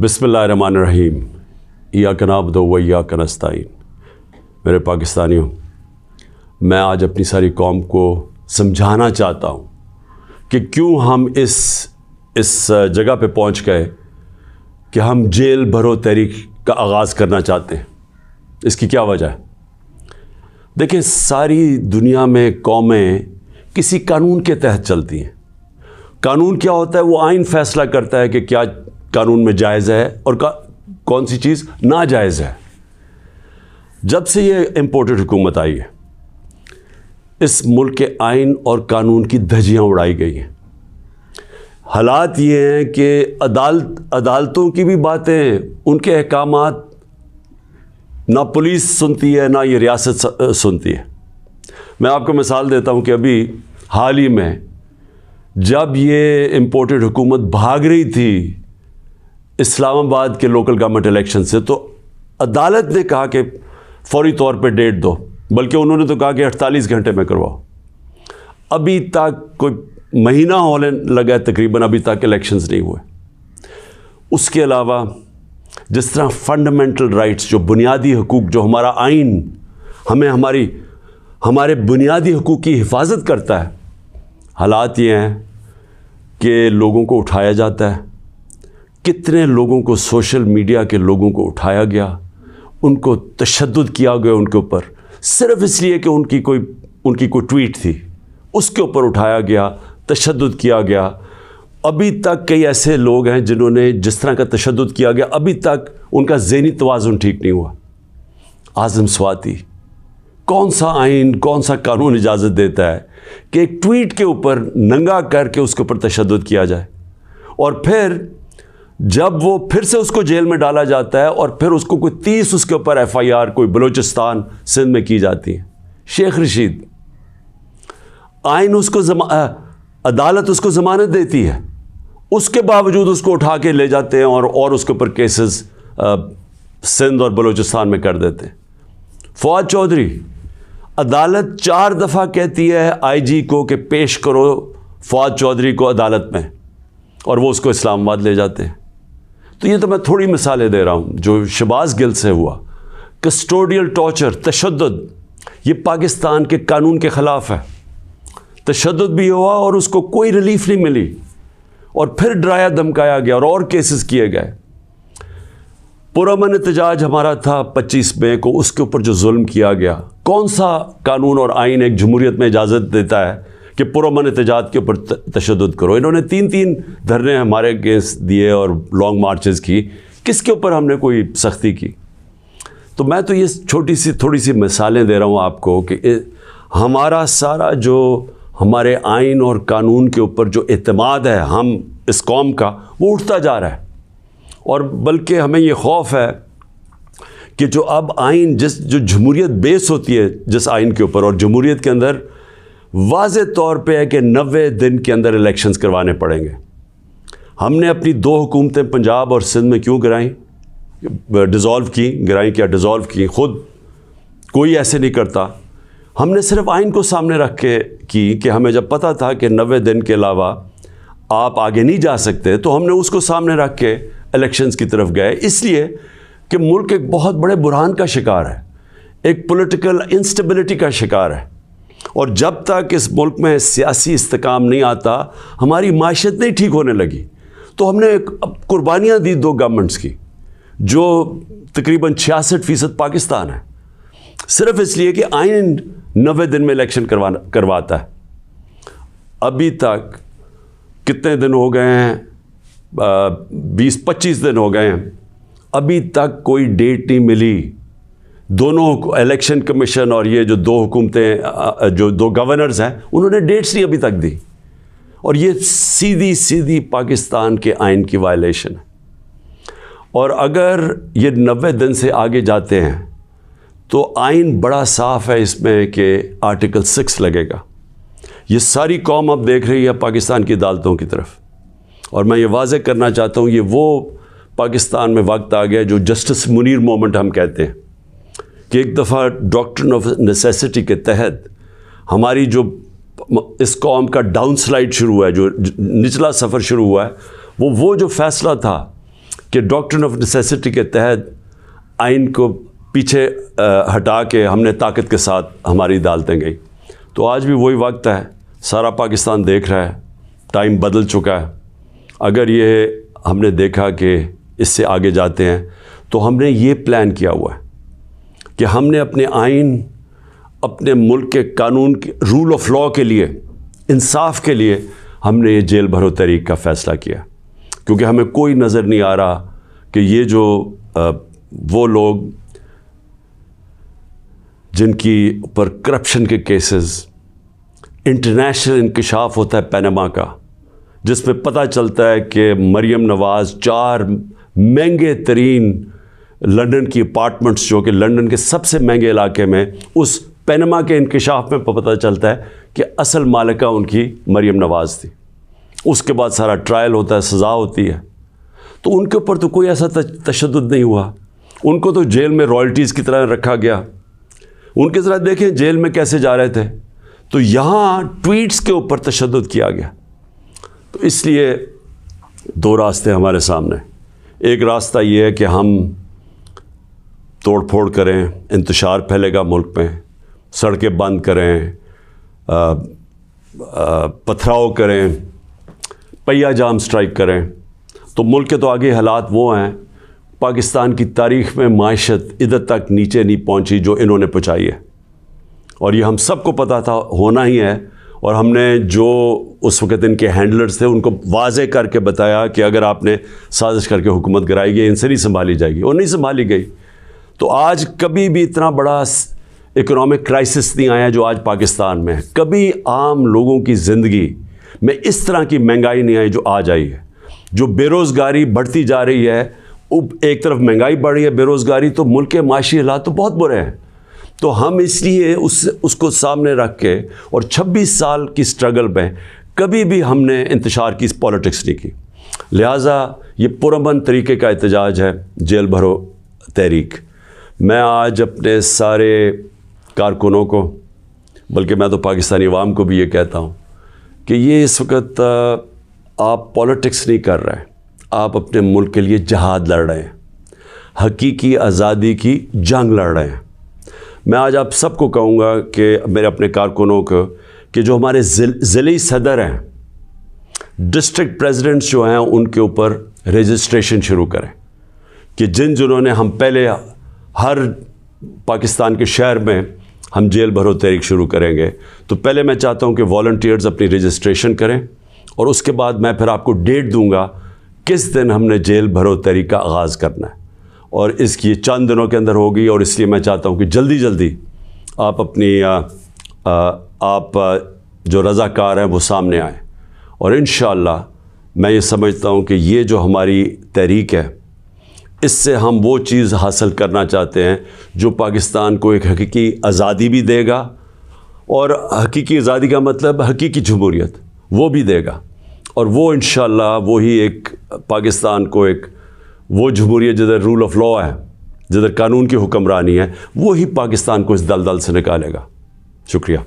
بسم اللہ الرحمن الرحیم ایاک نعبد و ایاک نستعین۔ میرے پاکستانیوں، میں آج اپنی ساری قوم کو سمجھانا چاہتا ہوں کہ کیوں ہم اس جگہ پہ پہنچ گئے کہ ہم جیل بھرو تحریک کا آغاز کرنا چاہتے ہیں۔ اس کی کیا وجہ ہے؟ دیکھیں، ساری دنیا میں قومیں کسی قانون کے تحت چلتی ہیں۔ قانون کیا ہوتا ہے؟ وہ آئین فیصلہ کرتا ہے کہ کیا قانون میں جائز ہے اور کون سی چیز ناجائز ہے۔ جب سے یہ امپورٹڈ حکومت آئی ہے، اس ملک کے آئین اور قانون کی دھجیاں اڑائی گئی ہیں۔ حالات یہ ہیں کہ عدالتوں کی بھی باتیں، ان کے احکامات نہ پولیس سنتی ہے نہ یہ ریاست سنتی ہے۔ میں آپ کو مثال دیتا ہوں کہ ابھی حال ہی میں جب یہ امپورٹڈ حکومت بھاگ رہی تھی اسلام آباد کے لوکل گورنمنٹ الیکشن سے، تو عدالت نے کہا کہ فوری طور پہ ڈیٹ دو، بلکہ انہوں نے تو کہا کہ 48 گھنٹے میں کرواؤ۔ ابھی تک کوئی مہینہ ہونے لگا ہے تقریباً، ابھی تک الیکشنز نہیں ہوئے۔ اس کے علاوہ جس طرح فنڈامنٹل رائٹس، جو بنیادی حقوق، جو ہمارا آئین ہمیں ہمارے بنیادی حقوق کی حفاظت کرتا ہے، حالات یہ ہیں کہ لوگوں کو اٹھایا جاتا ہے۔ کتنے لوگوں کو سوشل میڈیا کے لوگوں کو اٹھایا گیا، ان کو تشدد کیا گیا ان کے اوپر، صرف اس لیے کہ ان کی کوئی ٹویٹ تھی، اس کے اوپر اٹھایا گیا، تشدد کیا گیا۔ ابھی تک کئی ایسے لوگ ہیں جنہوں نے جس طرح کا تشدد کیا گیا، ابھی تک ان کا ذہنی توازن ٹھیک نہیں ہوا۔ اعظم سواتی، کون سا آئین، کون سا قانون اجازت دیتا ہے کہ ایک ٹویٹ کے اوپر ننگا کر کے اس کے اوپر تشدد کیا جائے، اور پھر جب وہ پھر سے اس کو جیل میں ڈالا جاتا ہے اور پھر اس کو کوئی 30 اس کے اوپر FIR کوئی بلوچستان سندھ میں کی جاتی ہے۔ شیخ رشید، آئین اس کو عدالت اس کو ضمانت دیتی ہے، اس کے باوجود اس کو اٹھا کے لے جاتے ہیں اور اس کے اوپر کیسز سندھ اور بلوچستان میں کر دیتے ہیں۔ فواد چودھری، عدالت 4 دفعہ کہتی ہے IG کو کہ پیش کرو فواد چودھری کو عدالت میں، اور وہ اس کو اسلام آباد لے جاتے ہیں۔ تو یہ تو میں تھوڑی مثالیں دے رہا ہوں جو شہباز گل سے ہوا۔ کسٹوڈیل ٹارچر، تشدد، یہ پاکستان کے قانون کے خلاف ہے۔ تشدد بھی ہوا اور اس کو کوئی ریلیف نہیں ملی، اور پھر ڈرایا دھمکایا گیا اور کیسز کیے گئے۔ پرامن احتجاج ہمارا تھا 25 مئی کو، اس کے اوپر جو ظلم کیا گیا، کون سا قانون اور آئین ایک جمہوریت میں اجازت دیتا ہے کہ پرامن احتجاج کے اوپر تشدد کرو؟ انہوں نے 3 دھرنے ہمارے اگینسٹ دیے اور لانگ مارچز کی، کس کے اوپر ہم نے کوئی سختی کی؟ تو میں تو یہ تھوڑی سی مثالیں دے رہا ہوں آپ کو کہ ہمارا سارا جو ہمارے آئین اور قانون کے اوپر جو اعتماد ہے ہم اس قوم کا، وہ اٹھتا جا رہا ہے، اور بلکہ ہمیں یہ خوف ہے کہ جو اب آئین جو جمہوریت بیس ہوتی ہے جس آئین کے اوپر، اور جمہوریت کے اندر واضح طور پہ ہے کہ 90 دن کے اندر الیکشنز کروانے پڑیں گے۔ ہم نے اپنی 2 حکومتیں پنجاب اور سندھ میں کیوں گرائیں؟ گرائیں کیا ڈیزالو کی؟ خود کوئی ایسے نہیں کرتا۔ ہم نے صرف آئین کو سامنے رکھ کے کی کہ ہمیں جب پتہ تھا کہ 90 دن کے علاوہ آپ آگے نہیں جا سکتے، تو ہم نے اس کو سامنے رکھ کے الیکشنز کی طرف گئے، اس لیے کہ ملک ایک بہت بڑے بحران کا شکار ہے، ایک پولیٹیکل انسٹیبلٹی کا شکار ہے، اور جب تک اس ملک میں سیاسی استحکام نہیں آتا، ہماری معیشت نہیں ٹھیک ہونے لگی۔ تو ہم نے قربانیاں دی 2 گورنمنٹس کی، جو تقریباً 66% پاکستان ہے، صرف اس لیے کہ آئین 90 دن میں الیکشن کرواتا ہے۔ ابھی تک کتنے دن ہو گئے ہیں؟ 20-25 دن ہو گئے ہیں، ابھی تک کوئی ڈیٹ نہیں ملی۔ دونوں الیکشن کمیشن اور یہ جو 2 حکومتیں، جو 2 گورنرز ہیں، انہوں نے ڈیٹس نہیں ابھی تک دی، اور یہ سیدھی پاکستان کے آئین کی وائلیشن ہے۔ اور اگر یہ 90 دن سے آگے جاتے ہیں تو آئین بڑا صاف ہے اس میں کہ آرٹیکل 6 لگے گا۔ یہ ساری قوم اب دیکھ رہی ہے پاکستان کی عدالتوں کی طرف، اور میں یہ واضح کرنا چاہتا ہوں، یہ وہ پاکستان میں وقت آ گیا جو جسٹس منیر مومنٹ ہم کہتے ہیں، کہ ایک دفعہ ڈاکٹرن آف نیسیسٹی کے تحت ہماری جو اس قوم کا ڈاؤن سلائڈ شروع ہوا ہے، جو نچلا سفر شروع ہوا ہے، وہ جو فیصلہ تھا کہ ڈاکٹرن آف نیسیسٹی کے تحت آئین کو پیچھے ہٹا کے ہم نے طاقت کے ساتھ ہماری عدالتیں گئی. تو آج بھی وہی وقت ہے, سارا پاکستان دیکھ رہا ہے, ٹائم بدل چکا ہے. اگر یہ ہم نے دیکھا کہ اس سے آگے جاتے ہیں تو ہم نے یہ پلان کیا ہوا ہے کہ ہم نے اپنے آئین, اپنے ملک کے قانون کے رول آف لاء کے لیے, انصاف کے لیے ہم نے یہ جیل بھرو تحریک کا فیصلہ کیا, کیونکہ ہمیں کوئی نظر نہیں آ رہا کہ یہ جو وہ لوگ جن کی اوپر کرپشن کے کیسز, انٹرنیشنل انکشاف ہوتا ہے پینما کا, جس میں پتہ چلتا ہے کہ مریم نواز 4 مہنگے ترین لنڈن کی اپارٹمنٹس, جو کہ لنڈن کے سب سے مہنگے علاقے میں, اس پینما کے انکشاف میں پتہ چلتا ہے کہ اصل مالکہ ان کی مریم نواز تھی. اس کے بعد سارا ٹرائل ہوتا ہے, سزا ہوتی ہے. تو ان کے اوپر تو کوئی ایسا تشدد نہیں ہوا, ان کو تو جیل میں رائلٹیز کی طرح رکھا گیا. ان کی طرح دیکھیں جیل میں کیسے جا رہے تھے. تو یہاں ٹویٹس کے اوپر تشدد کیا گیا. تو اس لیے 2 راستے ہمارے سامنے. ایک راستہ یہ ہے کہ ہم توڑ پھوڑ کریں, انتشار پھیلے گا ملک میں, سڑکیں بند کریں, پتھراؤ کریں, پہیہ جام سٹرائک کریں. تو ملک کے تو آگے حالات وہ ہیں, پاکستان کی تاریخ میں معیشت ادھر تک نیچے نہیں پہنچی جو انہوں نے پہنچائی ہے, اور یہ ہم سب کو پتہ تھا ہونا ہی ہے. اور ہم نے جو اس وقت ان کے ہینڈلرز تھے ان کو واضح کر کے بتایا کہ اگر آپ نے سازش کر کے حکومت گرائی گئی, ان سے نہیں سنبھالی جائے گی, اور نہیں سنبھالی گئی. تو آج کبھی بھی اتنا بڑا اکنامک کرائسس نہیں آیا جو آج پاکستان میں ہے. کبھی عام لوگوں کی زندگی میں اس طرح کی مہنگائی نہیں آئی جو آج آئی ہے. جو بے روزگاری بڑھتی جا رہی ہے, ایک طرف مہنگائی بڑھ رہی ہے, بے روزگاری, تو ملک کے معاشی حالات تو بہت برے ہیں. تو ہم اس لیے اس کو سامنے رکھ کے, اور 26 سال کی سٹرگل میں کبھی بھی ہم نے انتشار کی پالیٹکس نہیں کی. لہٰذا یہ پرامن طریقے کا احتجاج ہے جیل بھرو تحریک. میں آج اپنے سارے کارکنوں کو, بلکہ میں تو پاکستانی عوام کو بھی یہ کہتا ہوں کہ یہ اس وقت آپ پالیٹکس نہیں کر رہے ہیں, آپ اپنے ملک کے لیے جہاد لڑ رہے ہیں, حقیقی آزادی کی جنگ لڑ رہے ہیں. میں آج آپ سب کو کہوں گا کہ میرے اپنے کارکنوں کو کہ جو ہمارے ضلعی صدر ہیں, ڈسٹرکٹ پریزیڈنٹس جو ہیں, ان کے اوپر رجسٹریشن شروع کریں. کہ جنہوں نے, ہم پہلے ہر پاکستان کے شہر میں ہم جیل بھرو تحریک شروع کریں گے. تو پہلے میں چاہتا ہوں کہ والنٹیئرز اپنی رجسٹریشن کریں, اور اس کے بعد میں پھر آپ کو ڈیٹ دوں گا کس دن ہم نے جیل بھرو تحریک کا آغاز کرنا ہے. اور اس کی چند دنوں کے اندر ہوگی, اور اس لیے میں چاہتا ہوں کہ جلدی جلدی آپ اپنی آپ جو رضاکار ہیں وہ سامنے آئیں. اور انشاءاللہ میں یہ سمجھتا ہوں کہ یہ جو ہماری تحریک ہے, اس سے ہم وہ چیز حاصل کرنا چاہتے ہیں جو پاکستان کو ایک حقیقی آزادی بھی دے گا, اور حقیقی آزادی کا مطلب حقیقی جمہوریت وہ بھی دے گا. اور وہ انشاءاللہ وہی ایک پاکستان کو ایک وہ جمہوریت جدھر رول آف لاء ہے, جدھر قانون کی حکمرانی ہے, وہی پاکستان کو اس دلدل سے نکالے گا. شکریہ.